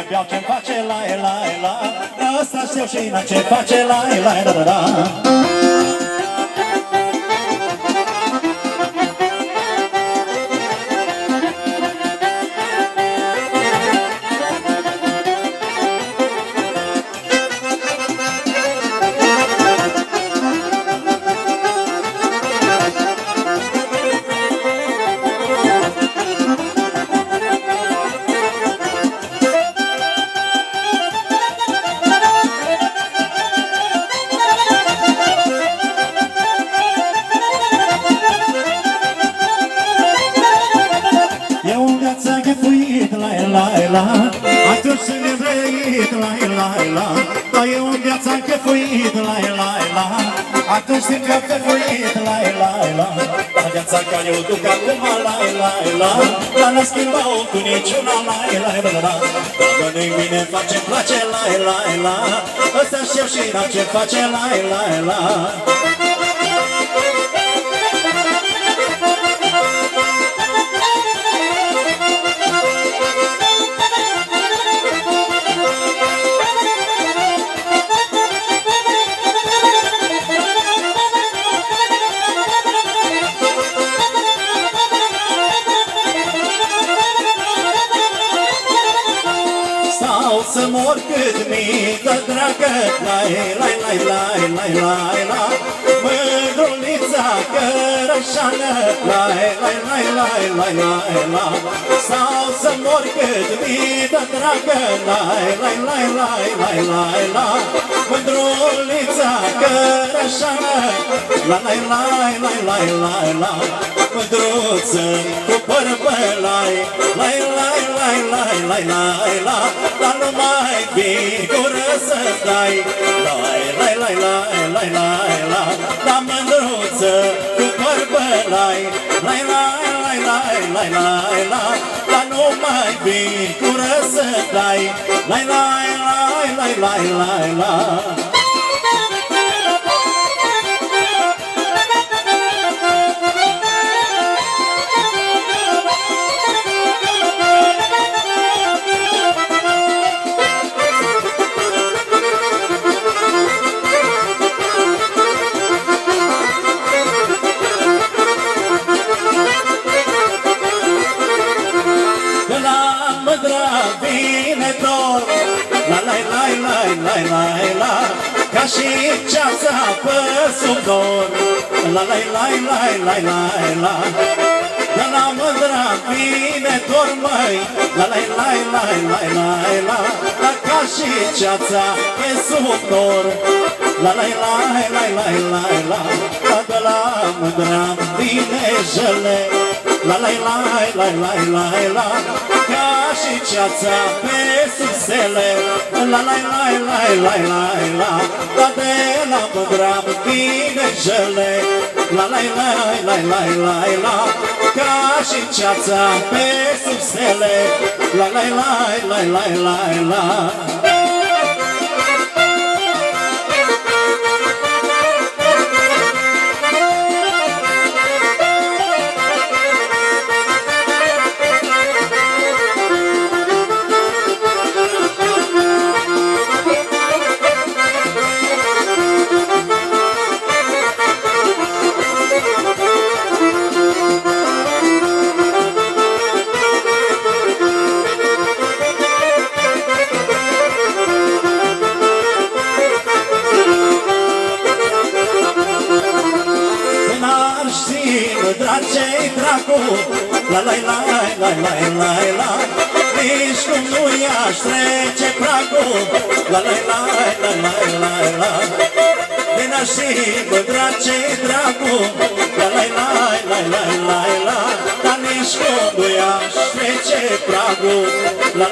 beau ce-mi face la la. Ăsta știu și n-am ce face la la. Atunci când e vreit, la. Dar eu în viața am chefuit, la. Atunci când am chefuit, la. La viața care o duc acum, la. Dar n-a schimbat-o cu niciuna, la. Dar mănânc bine, face-mi place, la. Ăsta știu și n-am ce face, la. Să mor cât mică dragă, la. Mândrulița cărășană, la. Sau să mor cât mică dragă, la. Mândrulița cărășană, la. Mândruță cu păr bălai, la. Dar nu mai vii gură să dai, la. La mândruță cu păr bălai, la. Dar nu mai vii gură să dai, la. La. Ca și ceața pe sub dor, la. De la mândra vine dor, măi, la. Ca și ceața pe sub dor, la. De la mândra vine jele, la. Ca și ceața pe subsele, la. Dar de la mândra vine jele, la. Ca și ceața pe subsele, la. Ce-i dracu, la. Nici cum nu i-aș trece pragul, la. Din așa mândra ce-i dracu, la. Dar nici cum nu i-aș trece pragul, la.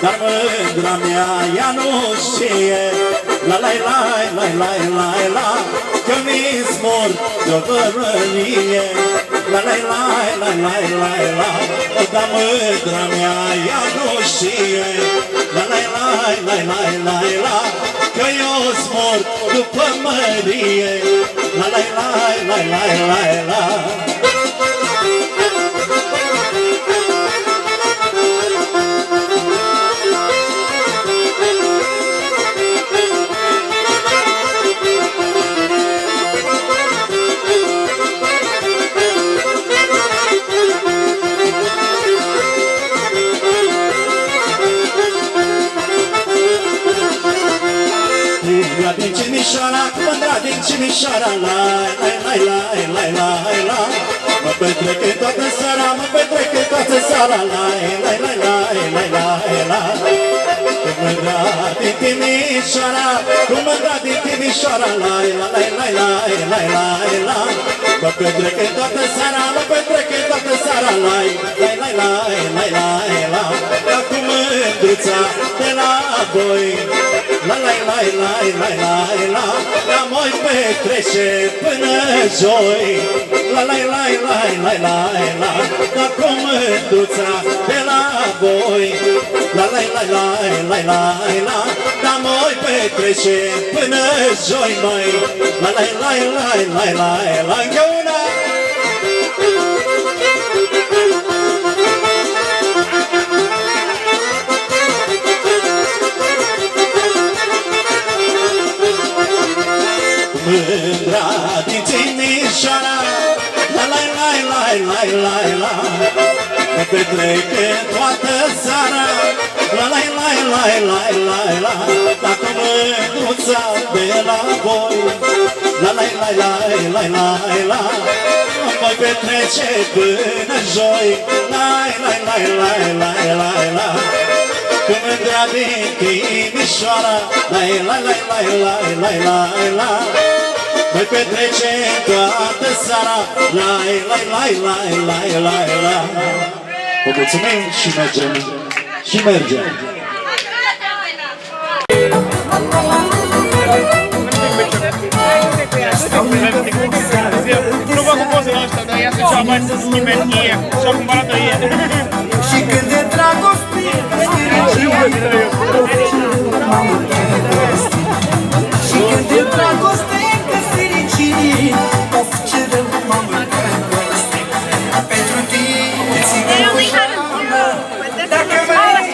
Dar mândra mea ea nu știe, la. Că mi-s mor de-o bărbărie, la. Dar mândra mea ea nu știe, la. Că eu-s mor după mărie, la. Cimișoara, la mă petrec toată seara, mă petrec toată seara, la cu mândra din Timișoara, cu mândra din Timișoara, la mă petrec toată seara, mă petrec toată seara, la cu mândruța de la voi, la moi petrece până joi, la cu mândruța de la voi, la moi petrece până joi, măi, încă una. Mândra din Timișoara, la mă petrec toată seara, la cu mândruța de la voi, la mă petrece până joi, la cu mândra din Timișoara, mă petrece toată seara, la. Vă mulțumim și mergem. Nu vă cu pozele astea, dar ia să cea mai să schimbe ei și acum arată ei. Și când de dragoste și când de dragoste că fericit of ce de mamă pentru tine ține ușa dacă vrei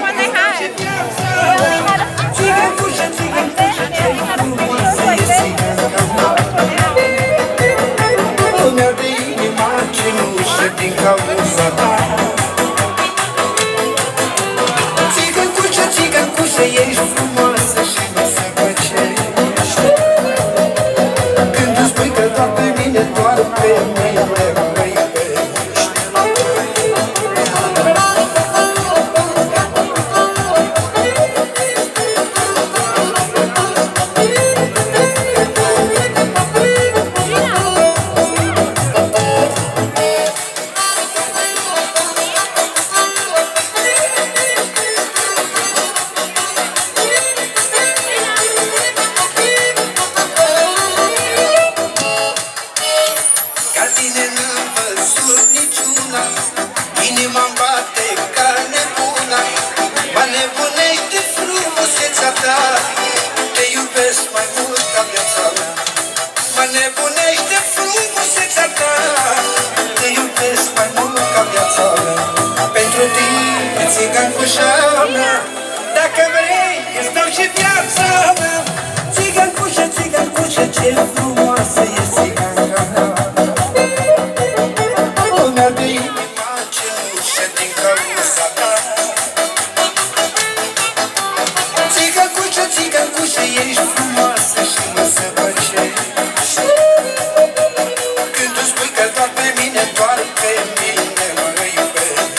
țigă cușă ce-i frumoasă e țigănca lumea de inima cenușă din cauza ta. Ești frumoasă și nu se păcești când îți spui că doar pe mine, doar pe mine mă iubești.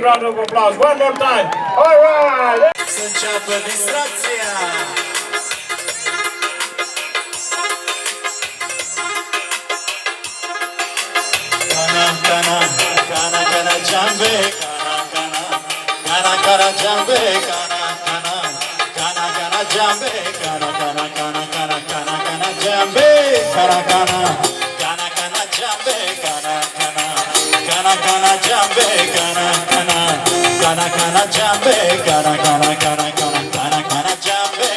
Round of applause. One more time. All right. Să înceapă distracția. cana, cana, cana, jambe, cana, cana, jambe, cana, cana, jambe, cana, cana, cana, cana, cana, cana, jambe, cana, cana, cana, cana, jambe, cana, cana, cana, cana, jambe, cana, cana, cana, cana, jambe, cana, cana, cana, cana, cana, cana, jambe.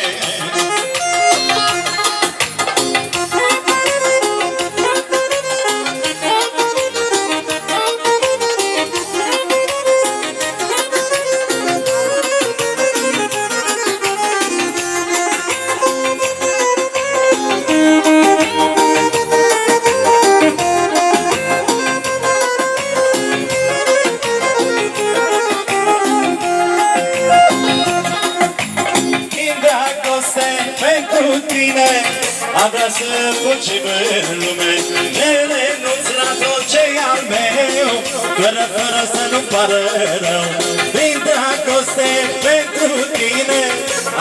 Am vrea să fugim în lume, ne renunț la tot ce-i al meu, fără să nu-mi pară rău. Din dragoste pentru tine,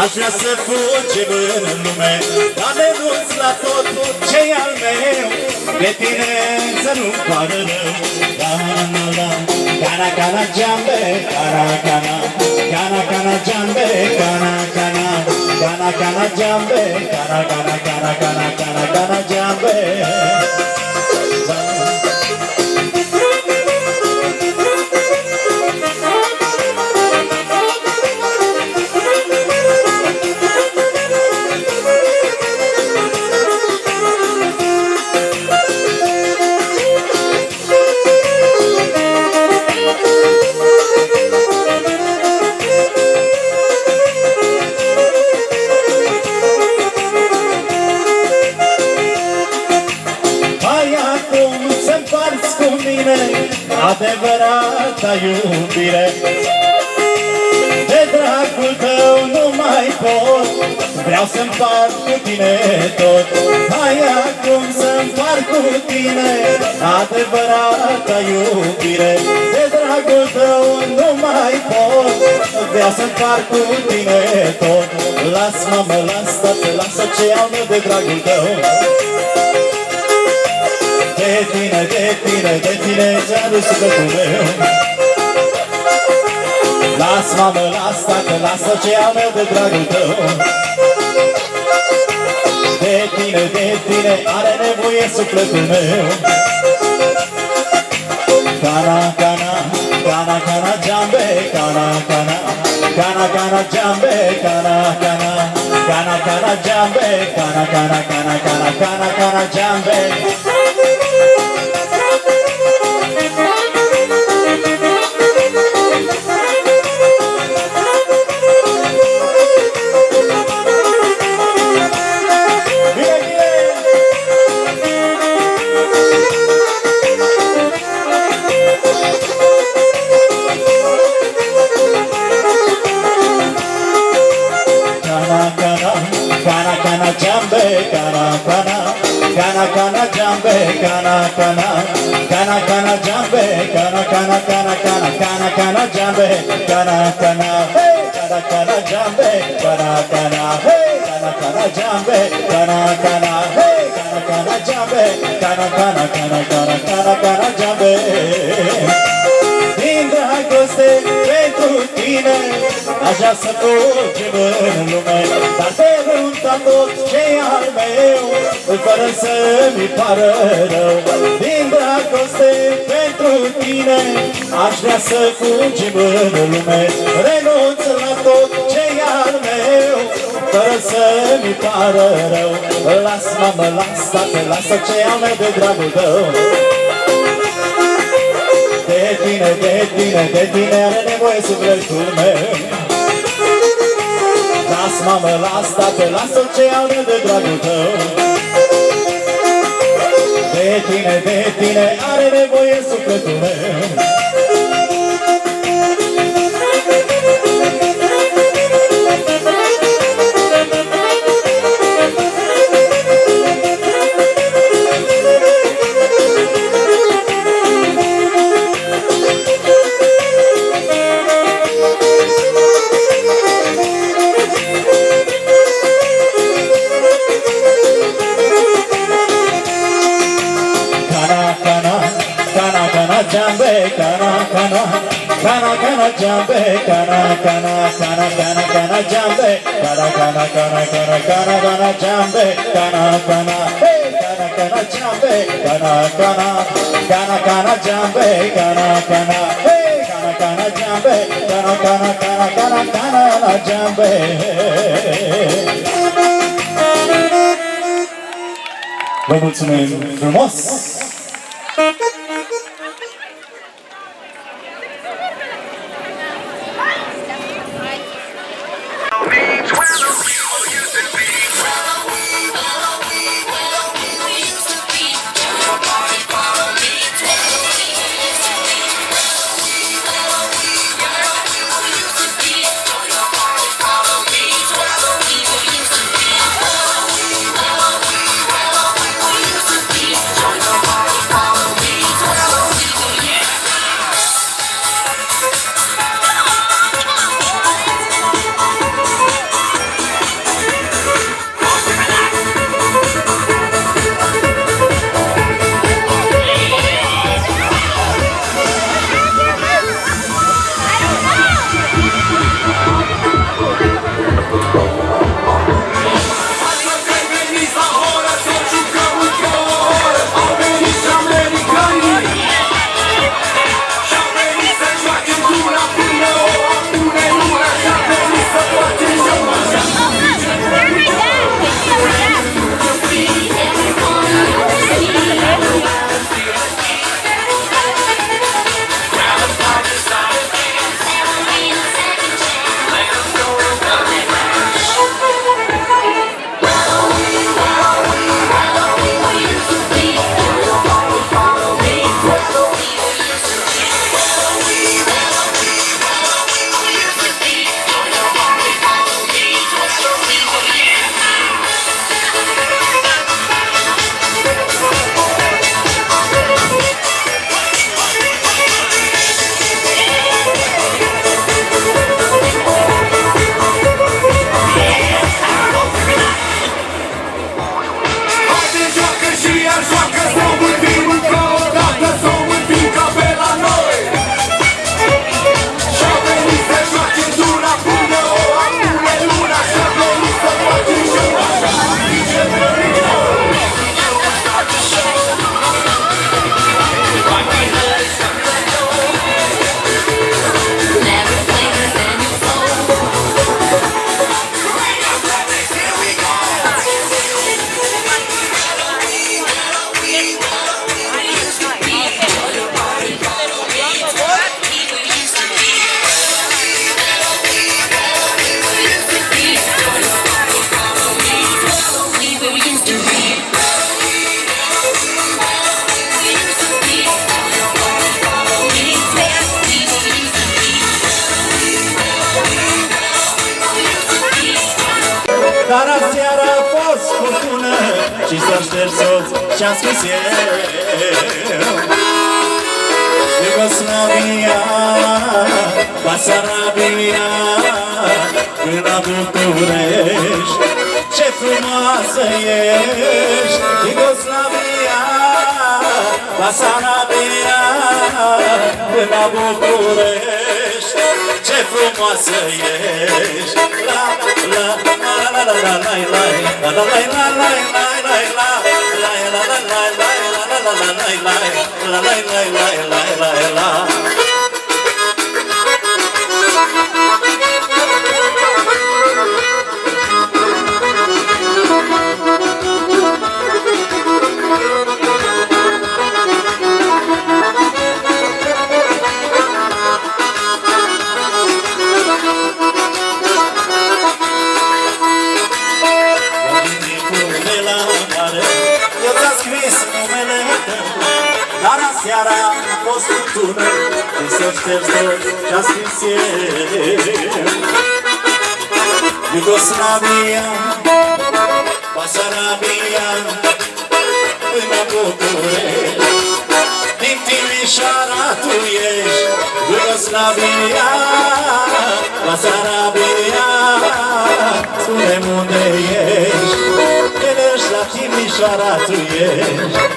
aș vrea să fugim în lume, dar renunț la tot ce-i al meu, de tine să nu-mi pară rău. Cana, cana, jambe, cana, cana, cana, cana, jambe, cana, cana, cana, cana, jambe, cana, cana, cana, cana, cana, cana, jambe. Adevărata iubire, de dragul tău nu mai pot, vreau să împart cu tine tot. Hai acum să împart cu tine adevărata iubire, de dragul tău nu mai pot, vreau să împart cu tine tot. Las, mamă, las, tată, lasă ce au meu de dragul tău. De tine, de tine, de tine ți-a dus sufletul meu. Las, mamă, las, tată, lasă ce am eu de dragul tău. De tine are nevoie sufletul meu. Cana, cana, cana, cana, jambe, cana, cana, cana, cana, jambe, cana, cana, cana, cana, jambe, cana, cana, cana, cana, cana, cana, jambe. Cana, cana, jambe, cana, cana, cana, cana, jambe, cana, cana, cana, cana, cana, cana, jambe, cana, cana, hey, cana, cana, jambe, cana, cana, hey, cana, cana, jambe, cana, cana, hey, cana, cana, jambe, cana, cana, cana, cana, cana, cana, jambe. Din dragoste pentru tine, aș vrea să fugim în lume, dar te renunța tot ce-i al meu, fără să-mi pară rău. Din dragoste pentru tine, aș vrea să fugim în lume, renunț la tot ce-i al meu, fără să-mi pară rău. Las, mamă, las, tată, lasă ce am meu de dragul tău. De tine are nevoie sufletul meu. Las, mamă, las, tată, lasă ce am eu de dragul tău. De tine are nevoie sufletul meu. cana, cana, cana, cana, jambe, cana, cana, cana, cana, cana, jambe, cana, cana, cana, cana, cana, cana, jambe, cana, cana, hey, cana, cana, jambe, cana, cana, cana, cana, jambe, cana, cana, hey, cana, cana, jambe, cana, cana, cana, cana, cana, jambe. Vă mulțumim frumos! Dar aseară a fost furtună și s-a șters soț și-a scris eu Iugoslavia, Basarabia, până la București ce frumoasă ești Iugoslavia, Basarabia, până la București ce frumoasă ești La la la la la la la la la la la la la Dar aseara a fost furtună și s-o șters tot ce-a scris eu Iugoslavia, Basarabia, până București din Timișoara tu ești Iugoslavia, Basarabia, spune-mi unde ești când ești la Timișoara tu ești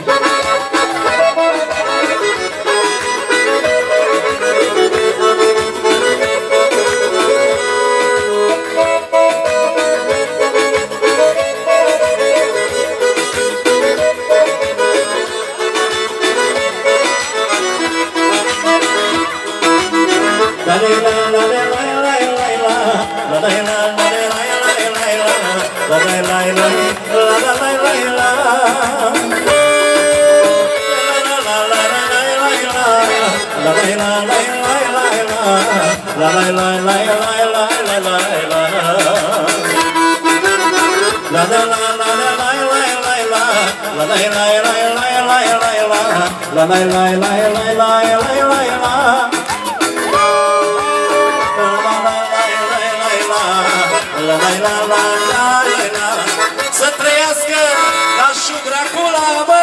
Să trăiască nașul Dracula, bă!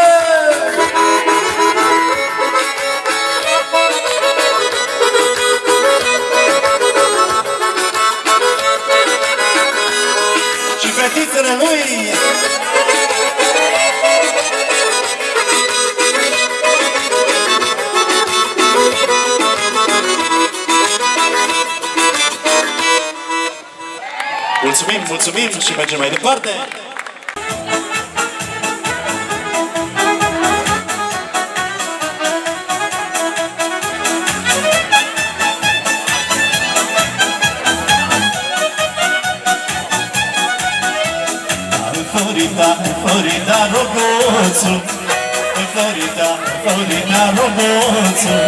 Și fetițele lui! Mulțumim, mulțumim și mergem mai departe! Florida, rogoțul, în Florida, rogoțul,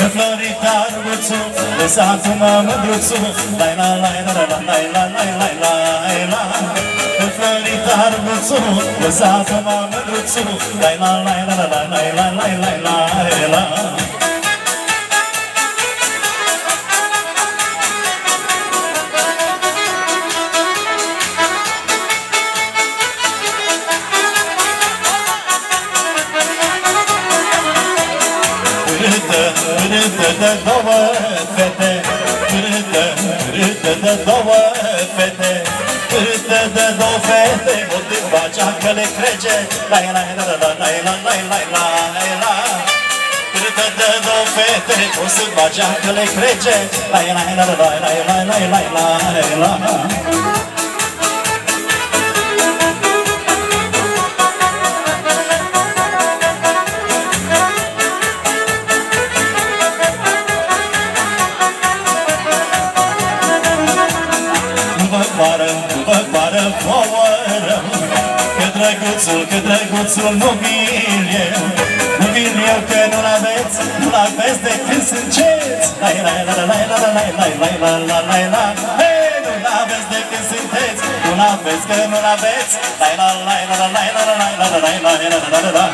în Florida, rogoțul, lăsați-mă mândruțul, lai la lai la la lai la lai lai lai la. În Florida, rogoțul, lăsați-mă mândruțul, lai la lai la la lai la lai lai lai la. Râdă de două fete, râdă de două fete, râdă de două fete, motiv bacea că le crege, la la la la la la la la la la. Râdă de două fete, motiv bacea că le crege, la la la la la la la la la la. Că drăguțul nu vin eu, nu vin eu că nu-l aveți de când sunteți. Lai la la la la la la la la la la la la. Hei, nu-l aveți de când sunteți, nu-l aveți că nu-l aveți. Lai la la la la la la la la la la la la la.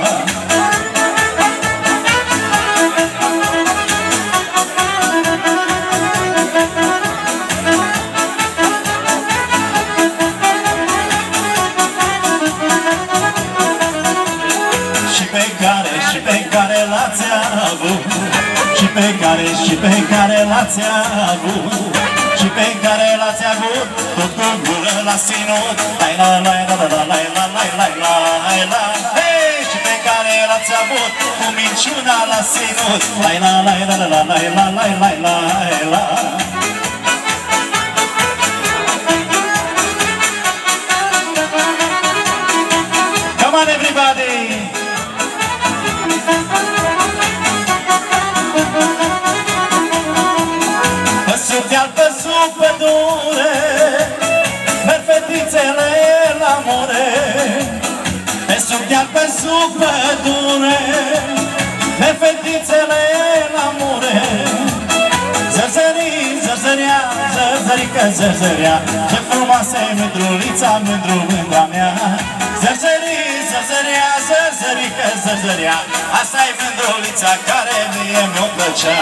Și pe care l-ați avut, și pe care l-ați avut, și pe care l-ați avut, tot cu gură l-a ținut, lai la la la la la la la la la la. Hei, și pe care l-ați avut, cu minciuna l-a ținut, lai la la la la la la la la la la. Come on everybody! Pe sub pădure, merg fetițele la mure. Pe sub deal, pe sub pădure, merg fetițele la mure. Zărzării, zărzăria, zărzărică, zărzăria, ce frumoasă e mândrulița, mândra mea. Zărzării, zărzăria, zărzărică, zărzăria, asta-i mândrulița care mie mi-o plăcea.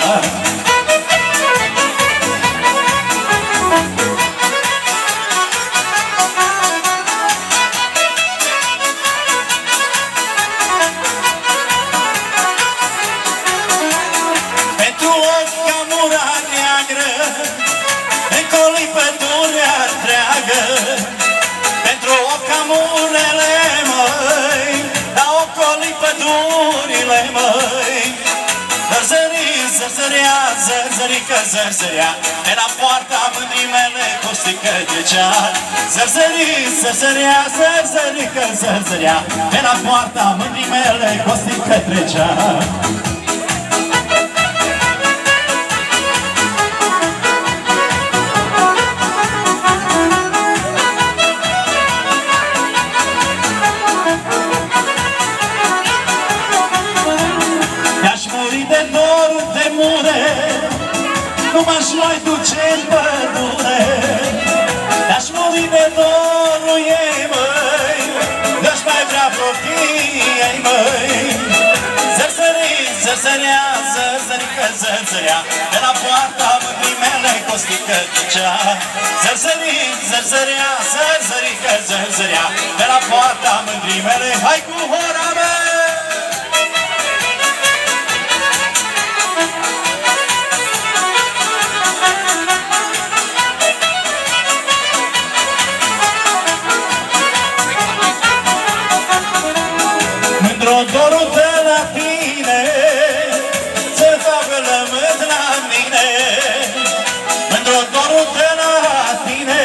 Pentru ocamurele măi, da ocoli pădurile măi. Zărzării, zărzăria, zărzărică, zărzăria, de la poarta mândrii mele costică trecea. Zărzării, zărzăria, zărzărică, zărzăria, de la poarta mândrii mele costică trecea. mure, nu m-aș mai duce în pădure, de-aș muri de dorul ei, măi, de-aș mai vrea copiii ei, măi. Zărzării, zărzărea, zărzărică, zărzărea, de la poarta mândrii mele costică ducea. Zărzării, zărzărea, zărzărică, zărzărea, de la poarta mândrii mele, hai cu hora mea! Mândro dorul de la tine, să facă lământ la mine. Mândro dorul de la tine,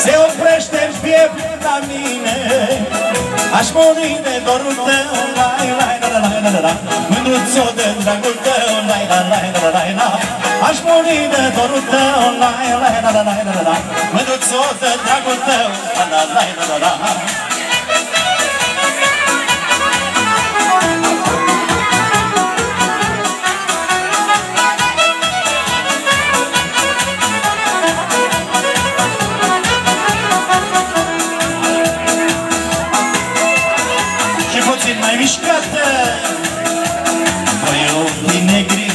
se oprește-n piept la mine. Aș muri de dorul tău, lai, lai, la, la, la, la, la. Mândruțo de dragul tău, lai, la, la, la, la, la. Aș muri de dorul tău, lai, lai, la, la, la, la, la. Mândruțo de dragul tău, la, la, la, la, la, la. Mai mișcată, voi ochii negri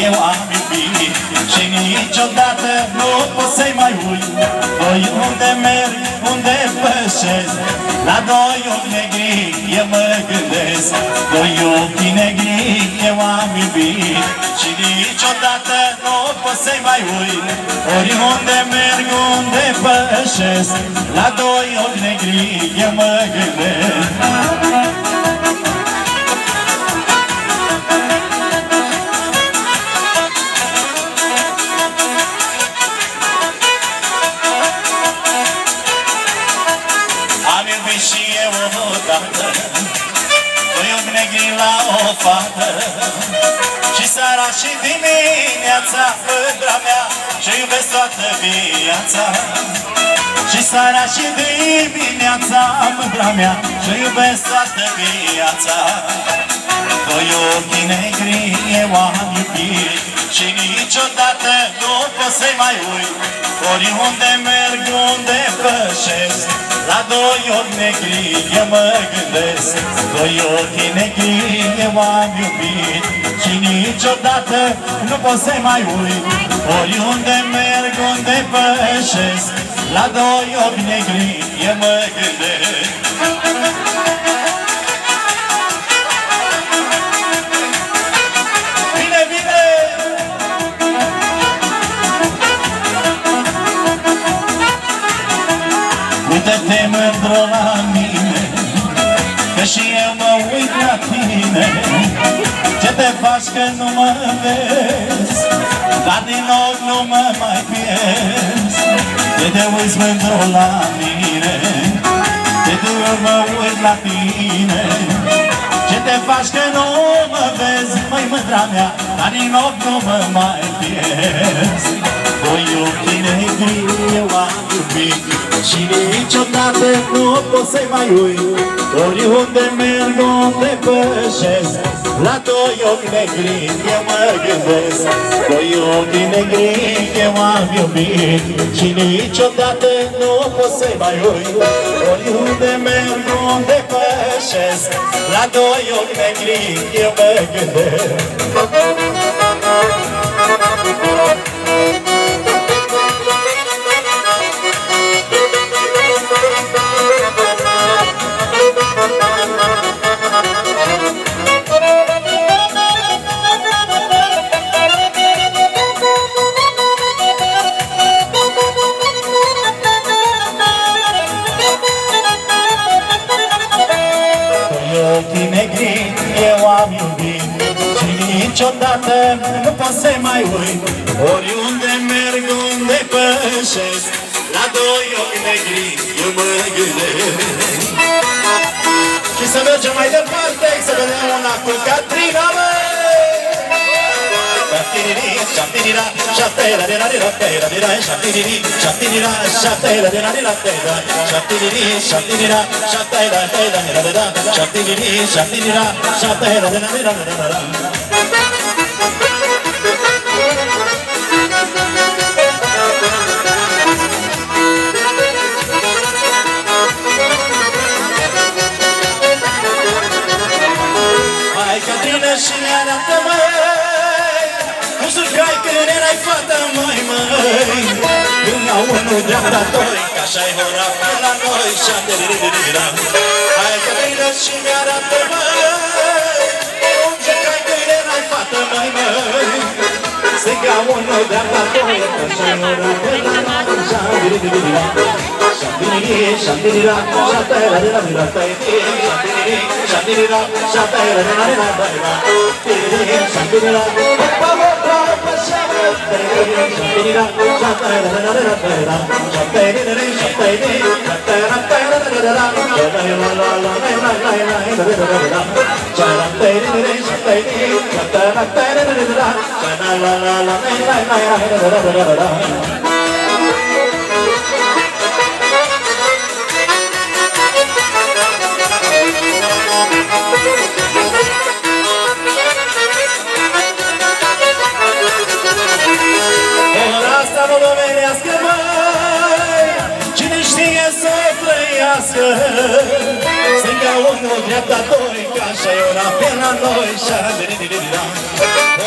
eu am iubit și niciodată nu pot să-i mai uit. Voi unde merg, unde pășesc, la doi ochi negri eu mă gândesc. Voi ochii negri eu am iubit și niciodată nu pot să-i mai uit. Oriunde merg, unde pășesc, la doi ochi negri eu mă gândesc. Și eu odată doi ochi negri la o fată, și seara și dimineața, mândra mea, și iubesc toată viața. Și seara și dimineața, mândra mea, și iubesc toată viața. Doi ochi negri eu am iubit și niciodată nu pot să-i mai uit. Oriunde merg, unde pășesc, la doi ochi negri eu mă gândesc. Doi ochi negri eu am iubit și niciodată nu pot să-i mai uit. Oriunde merg, unde pășesc, la doi ochi negri eu mă gândesc. Uită-te mândru la mine, că și eu mă uit la tine. Ce te faci că nu mă vezi, dar din ochi nu mă mai pierzi. De te uiți mândru la mine, de te mă uit la tine. Ce te faci că nu mă vezi, măi mândra mea, dar din ochi nu mă mai pierzi. Doi ochi negri eu am iubit și niciodată nu pot să-i mai uit. Oriunde merg, unde pășesc, la doi ochi negri eu mă gândesc. Doi ochi negri eu am iubit și niciodată nu pot să-i mai uit. Oriunde merg, unde pășesc, la doi ochi negri eu mă gândesc. Ochii negri eu am iubit și niciodată nu pot să-i mai uit. Oriunde merg, unde pășesc, la doi ochi negri eu mă gândesc. Și să mergem mai departe, să vedem una cu Catrina, măi! jucai când erai fată, măi, măi Luna unu, dreapta doi, că așa-i ora pe la noi Șa-de-de-de-de-de-da Hai că vină și mi-arată, măi Cum jucai când erai fată, măi, măi Striga unu, dreapta doi, că așa-i ora pe la noi Șa-de-de-de-de-de-da Șa-de-de-de-de-da, șa-de-de-de-de-da Șa-de-de-de-de-da, șa-de-de-de-de-da Șa-de-de-de-de-da, nu dovedească, măi Cine știe să o trăiască Stânga unu, dreapta doi Că așa-i ora pe la noi Șa-de-de-de-de-da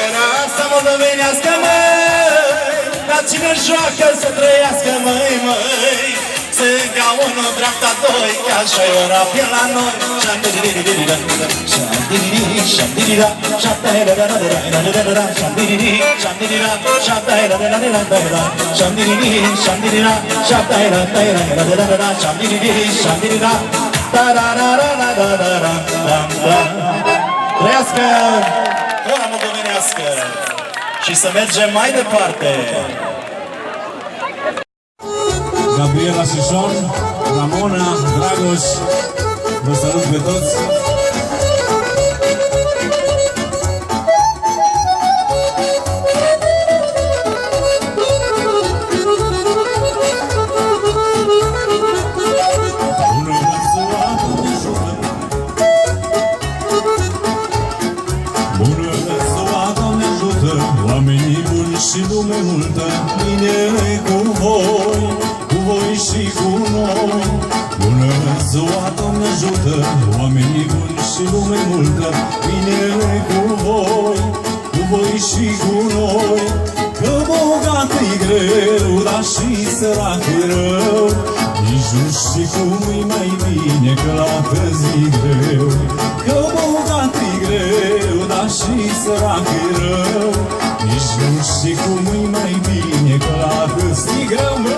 Ora asta mă dovedească, măi Dar cine joacă să trăiască, măi, măi Stânga unu, dreapta doi Că așa-i ora pe la noi Șa-de-de-de-de-da Șa-de-de-de, șa-de-de-da Șa-de-de-da-da-da-da-da-da-da Șa-de-de-de, șa-de-de-da Șa-de-de-da-da-da-da-da-da Șa-de-de-de, șa-de-de-da Șa-de-de-da-da-da-da-da Șa-de-de-de, șa-de-de-da Da-da-da-da-da-da-da-da Trăiască ora moldovenească Și să mergem mai departe Gabriela Șișon, Ramona, Dragoș, vă salut pe toți! Și lume multă, bine cu voi și cu noi. Bună ziua, Doamne ajută, oamenii buni și lume multă, bine cu voi și cu noi. Că bogat-i greu, dar și sărac-i rău, nici nu știi cum-i mai bine, că la zi greu. Că bogat-i greu, dar și sărac-i rău, nici nu știi cum-i mai bine, că la zi greu, mă.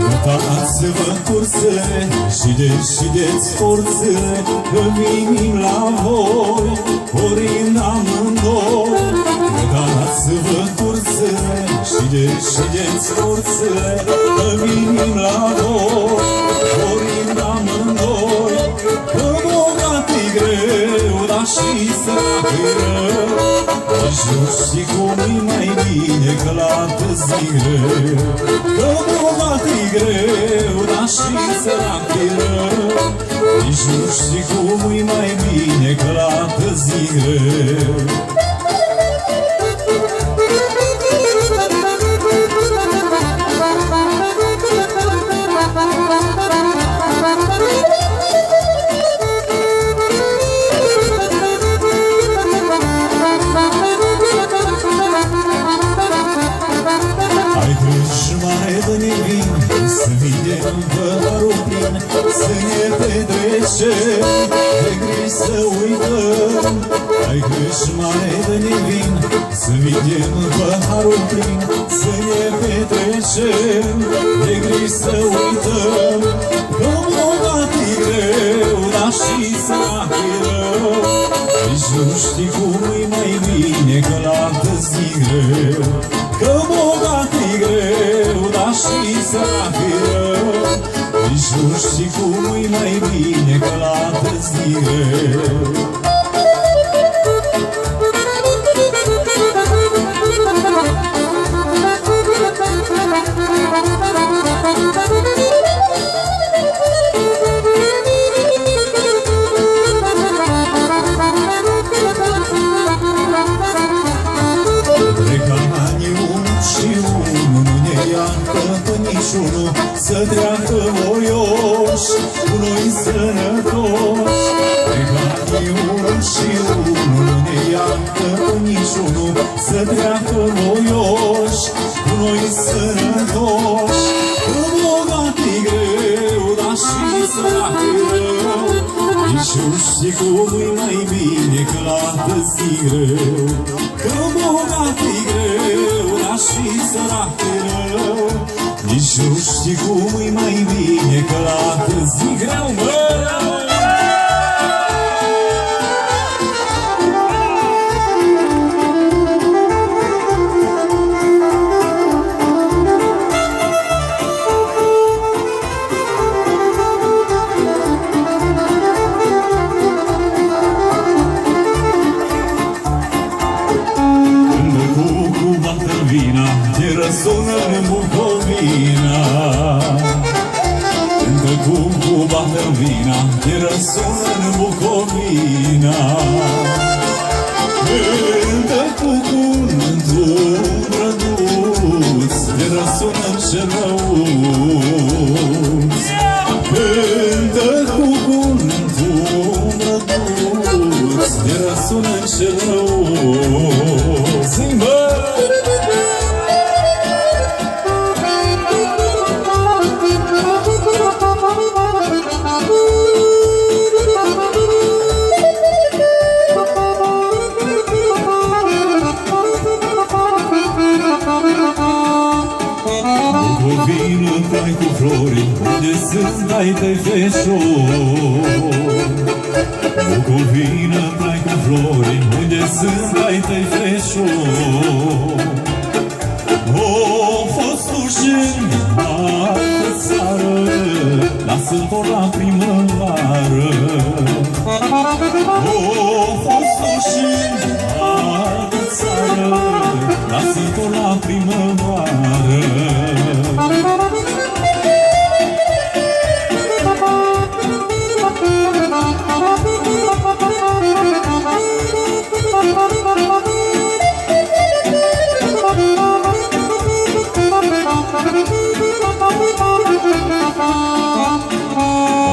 Uitați-vă cursele și decideți forțele, că venim la voi, orind amândoi. Uitați-vă cursele și decideți forțele, că venim la voi, orind amândoi. Că bogat-i greu, dar și sărac-i rău, nici nu știi cum-i mai bine, că la zi greu. Că bogat-i greu, dar și sărac-i rău, nici nu știi cum-i mai bine, că la zi greu. Să vedem părul plin, să ne petrecem, de griji să uităm. Hai griji mare de nevin, să vedem părul plin, să ne petrecem, de griji să uităm. Că bogat-i greu, dar și sărac-i rău, nici nu știi cum-i mai bine, că la zi greu. Că bogat-i greu, dar și sărac-i rău, nici nu știi cum-i mai bine, că la zi greu. treacă voioși, cu noi sănătoși. Plecați unul și unul, ne iartă niciunul, să treacă voioși, cu noi sănătoși. Că bogat-i greu, dar și sărac-i rău, nici nu știi cum e mai bine că la tăți greu. Că bogat-i greu, dar și sărac-i rău, nici nu știi cum e mai bine că la tăți greu, mă! Răsună în Bucovina, cântă cu bată vina, te răsună în Bucovina. Cântă cu cuvântul răduț, te răsună în Cerăuț. Cântă cu cuvântul răduț, te răsună în Cerăuț. Zi-mă! Bucovină, plai cu flori, unde sunt ai tăi feșori. Bucovină, plai cu flori, unde sunt ai tăi feșori. O fost ușeni, altă țară, lasă-l la primăvară. O fost ușeni, altă țară, lasă-l la primăvară.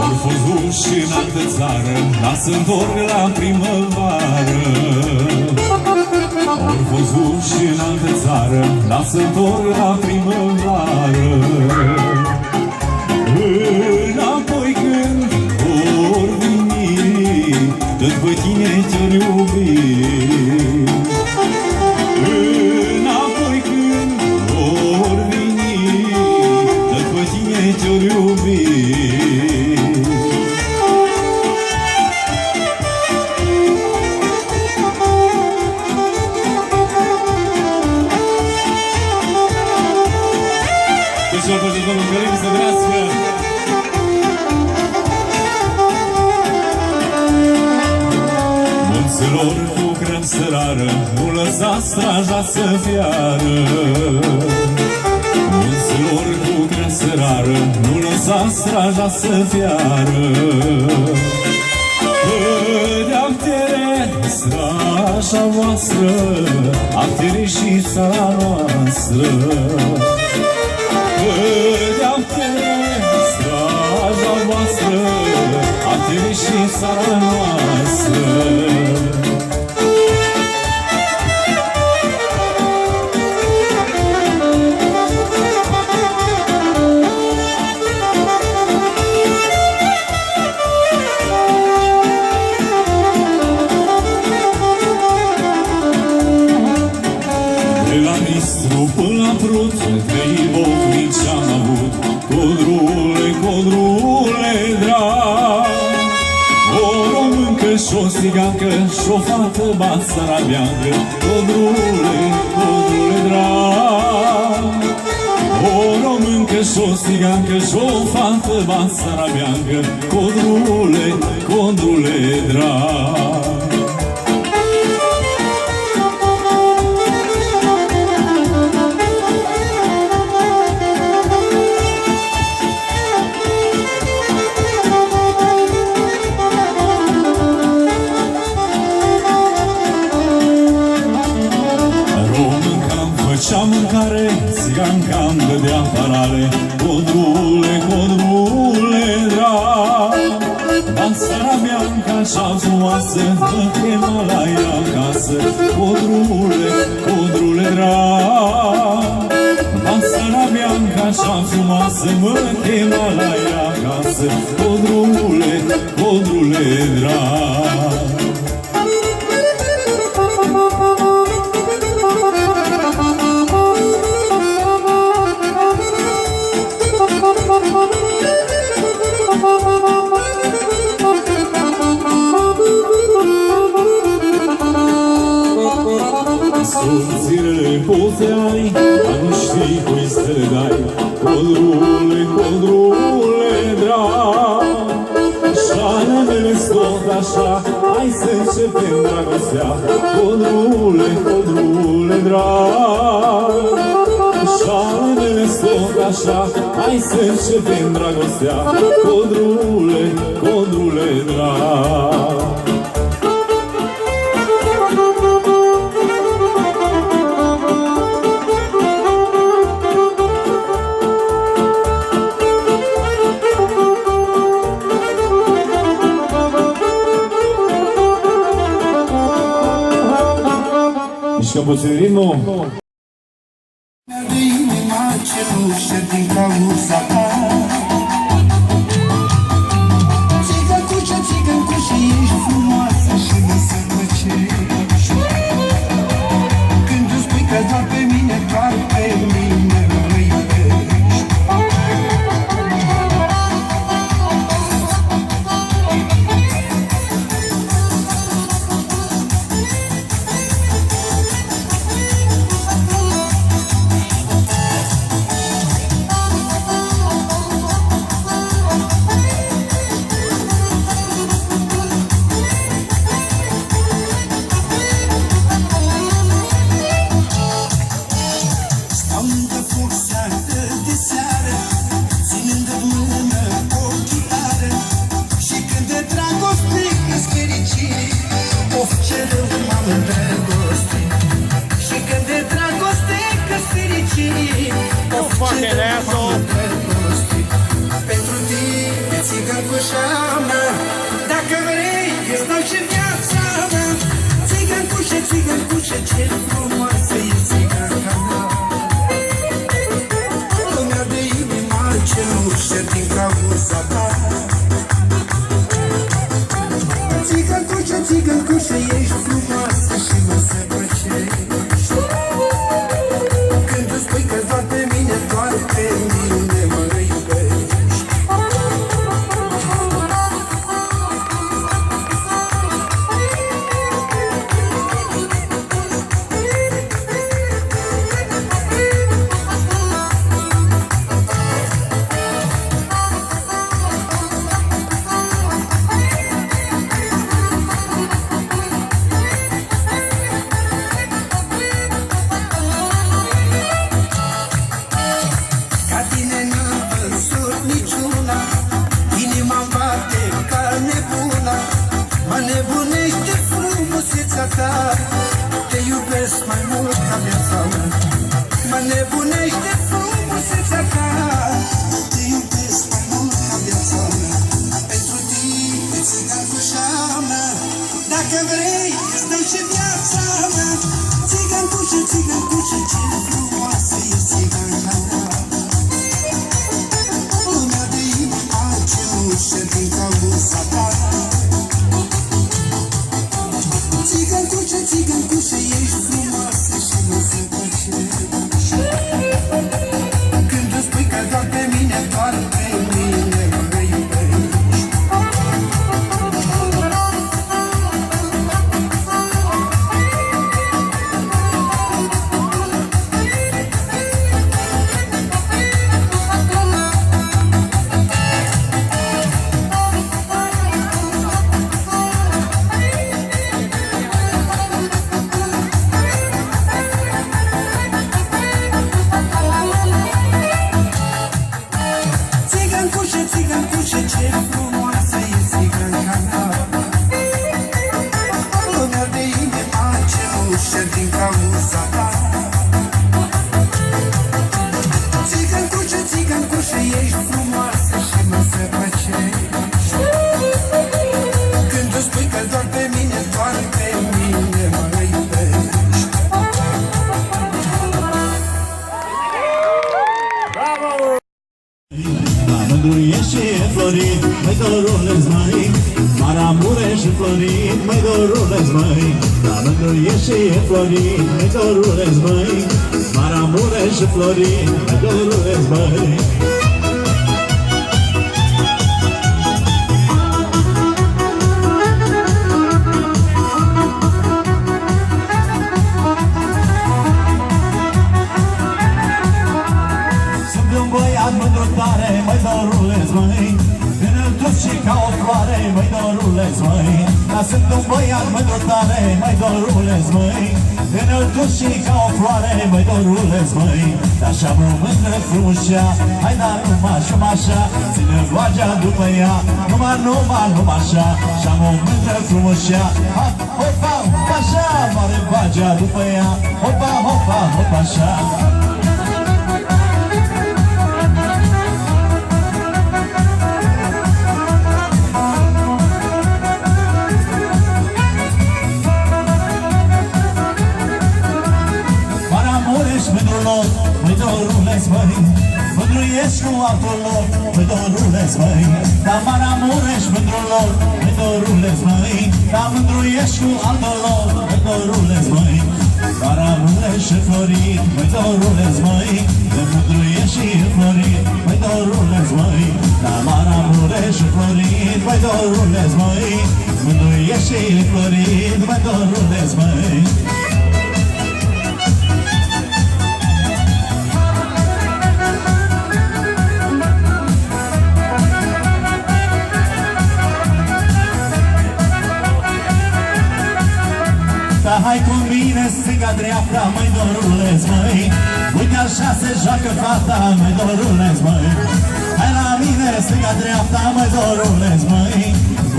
Ori fost uși în altă țară, lasă-mi la primăvară. Ori fost uși în altă țară, lasă-mi la primăvară. Înapoi când ori veni, tot pe tine te-or iubi. Înapoi când ori veni, tot pe tine te-or iubi. Deci-o pe domnul Călim să vrească. Munților cu grăm sărară, nu lăsa straja să fiară. Munților cu grăm sărară, nu lăsa straja să fiară. De-aptere straja voastră, aptere și țara noastră. De-aptere straja voastră, aptere și țara noastră. Până la Prut, trei bocnici am avut. Codrule, codrule drag, o româncă și-o țigancă și-o fată basarabeancă. Codrule, codrule drag, o româncă și-o țigancă și-o fată basarabeancă. Codrule, codrule drag. făcea mâncare, țiganca-mi dădea parale. Codrule, codrule drag, Dansara Bianca și-a frumoasă, mă chema la ea acasă. Codrule, codrule drag, Dansara Bianca și-a frumoasă, mă chema la ea acasă. Codrule, codrule drag. Subțirele poteai, dar nu știi cui să le dai. Codrule, codrule drag, șanele tot așa, hai să începem dragostea. Codrule, codrule drag, șanele tot așa, hai să începem dragostea. Codrule, codrule drag. Mișcă puțin ritmul. De inima cenușă din cauza ta. Țigăncușă, țigăncușă, ești frumoasă și mă sărbăcești. Când îți spui că doar pe mine, doar pe mine mă iubești. Fucking asshole. Pentru tine, țigăncușa mea, dacă vrei, îți dau și viața mea. Țigăncușă, țigăncușă, ce frumoasă e țiganca mea. Lumea de inima cenușă din cauza ta. Țigăncușă, țigăncușă, ești frumoasă și mă sărbăcești. Când îți spui că doar pe mine, doar pe mine mă iubești. Te iubesc mai mult ca viața mea. Mă nebunește frumusețea ta. Te iubesc mai mult ca viața mea. Pentru tine, țigancușa mea, dacă vrei, îți dau și viața mea. Țigancușă, țigancușă, ce frumoasă e țiganca mea. Lumea de inima cenușă din cauza ta. Țigancușă, țigancușă, ești frumoasă și mă sărbăcești. dorule-ți măi, la mândru e și e Florin, măi dorule-ți măi, Maramure și Florin, măi dorule-ți măi. Mândru tare, măi dorule-ți măi, înălțut și ca o floare, măi dorule-ți măi. Dar sunt un băiat mândru tare, măi dorule-ți măi, înălțut și ca o floare, măi dorule-ți măi. Dar așa mă mândră frumușea, hai dar numai așa, ține vagea după ea, numai așa. Și-a mă mândră frumușea, hopa, hopa așa, mare vagea după ea, hopa, hopa, hopa așa. Măi dorule-ți măi, mândruiești cu altul lor, măi dorule-ți măi. Dar Maramurești mândrul lor, măi dorule-ți măi. Dar mândruiești cu altul lor, măi dorule-ți măi. Maramurești și Florin, măi dorule-ți măi. De mândruiești și Florin, măi dorule-ți măi. Dar Maramurești și Florin, măi dorule-ți măi. Mândruiești și Florin, măi dorule-ți măi. Dar hai cu mine stânga dreapta, măi dorule-ți măi. Uite așa se joacă fata, măi dorule-ți măi. Hai la mine stânga dreapta, măi dorule-ți măi.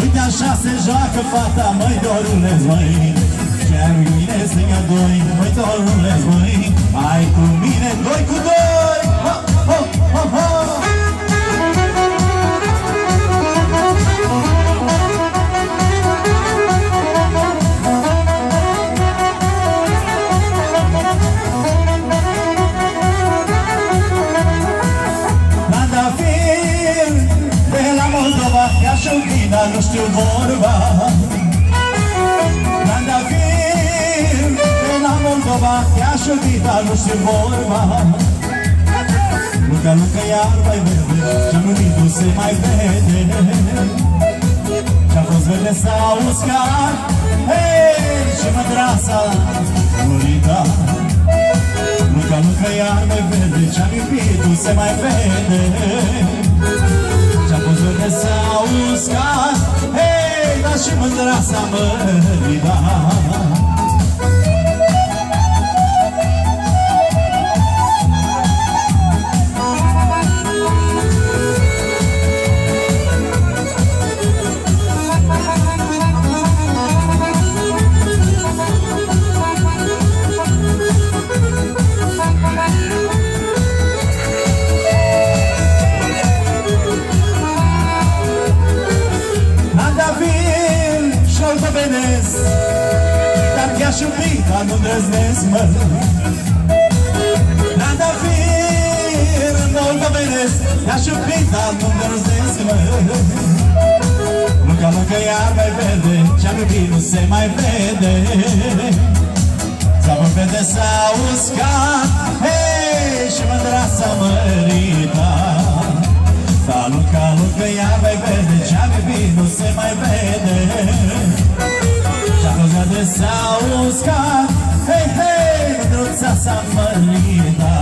Uite așa se joacă fata, măi dorule-ți măi. Chiar cu mine stânga doi, măi dorule-ți măi. Hai cu mine doi cu doi, ho, ho, ho, ho. Dar nu știu vorba. Trandafir de la Moldova, te-aș iubi, dar nu știu vorba. Luca, Luca, iar mai vede, și mânitul se mai vede. Și-a fost verde s-a uscat, hei, și mădrasa murita. Luca, Luca, iar mai vede, și-am iubitul se mai vede. Și-a fost verde s-a uscat, hei, dar și mândra-sa mărita. Dar te-aș iubi, dar nu îndrăznesc, mă. Trandafir, moldovenesc, te-aș iubi, dar nu îndrăznesc, mă. Luca, Luca, iar mai vede, ce-am iubit nu se mai vede. S-a vede s-a uscat, hei, și mândra-sa mărita. Da, Luca, Luca, iar mai vede, ce-am iubit nu se mai vede. De s-a uscat, hei, hei, mândruța-sa mărita.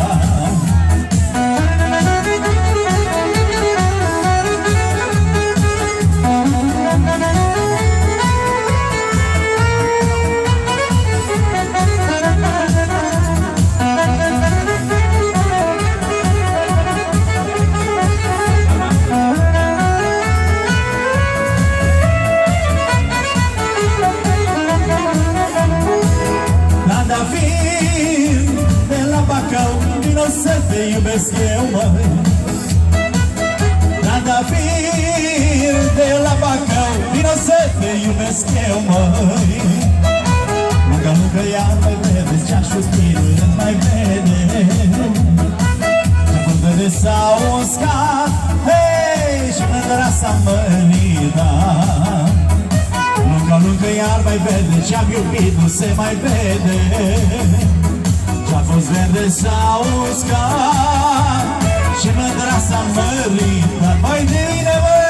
Să te iubesc eu, măi. Trandafir de la Bacău, vino să te iubesc eu, măi. Luca, Luca, iar mai vede, ce-aș iubi, nu mai vede. Ce-a vede s-a uscat, hei, și mândra-sa mărita. Luca, Luca, că iar mai vede, ce-am iubit nu se mai vede. Ce-a fost verde s-a uscat și mândra s-a mărit, dar mai bine, băi!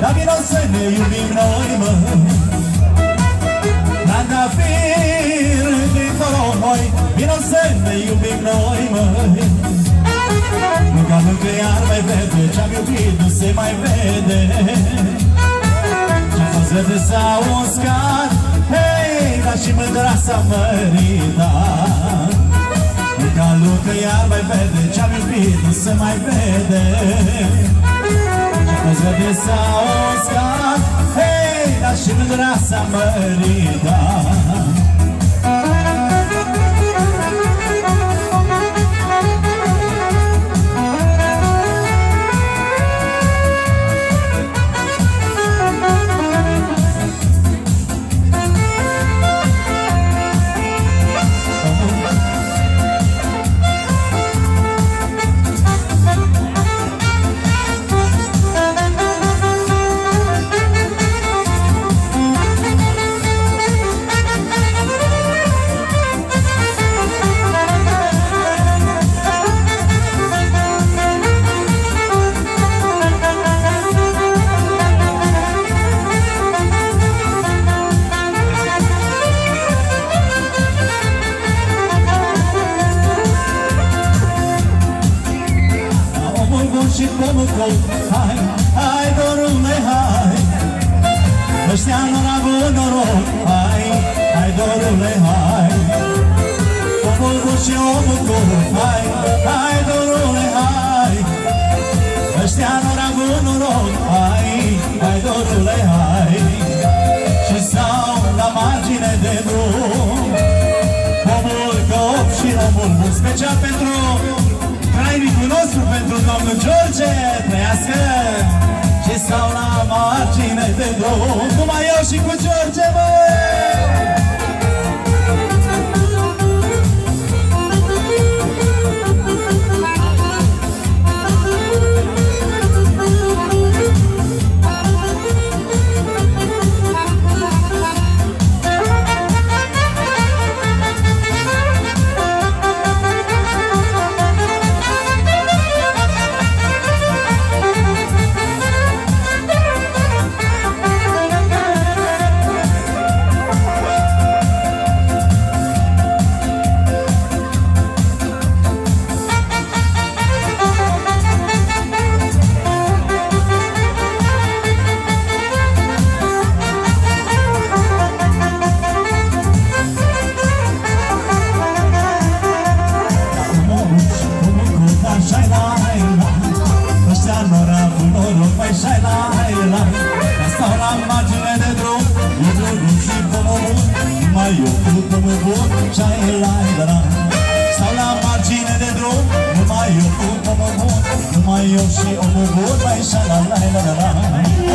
Dar vino să ne iubim noi, mă. Trandafir din Toromoi, vino să ne iubim noi, mă. Încă nu că iar mai vede, ce-am iubit nu se mai vede. Ce-a fost verde s-a uscat, hei, dar și mândra s-a măritat. Încă nu că iar mai vede, ce-am iubit nu se mai vede. Ce-a verde s-a uscat, hei, dar și mândra s-a măritat. Și pomul col, hai, hai, dorule, hai. Ăștia n-au avut noroc, hai, hai, dorule, hai. Pomul bun și omul col, hai, hai, dorule, hai. Ăștia n-au avut noroc, hai, hai, dorule, hai. Și stau la margine de drum, pomul cop și omul bun, special pentru trainicul nostru, pentru domnul George, trăiască! Și stau la margine de drum, numai eu și cu George, băi! Stau la margine de drum, numai eu cu omul bun, numai eu și omul bun, mai șa la la la la la.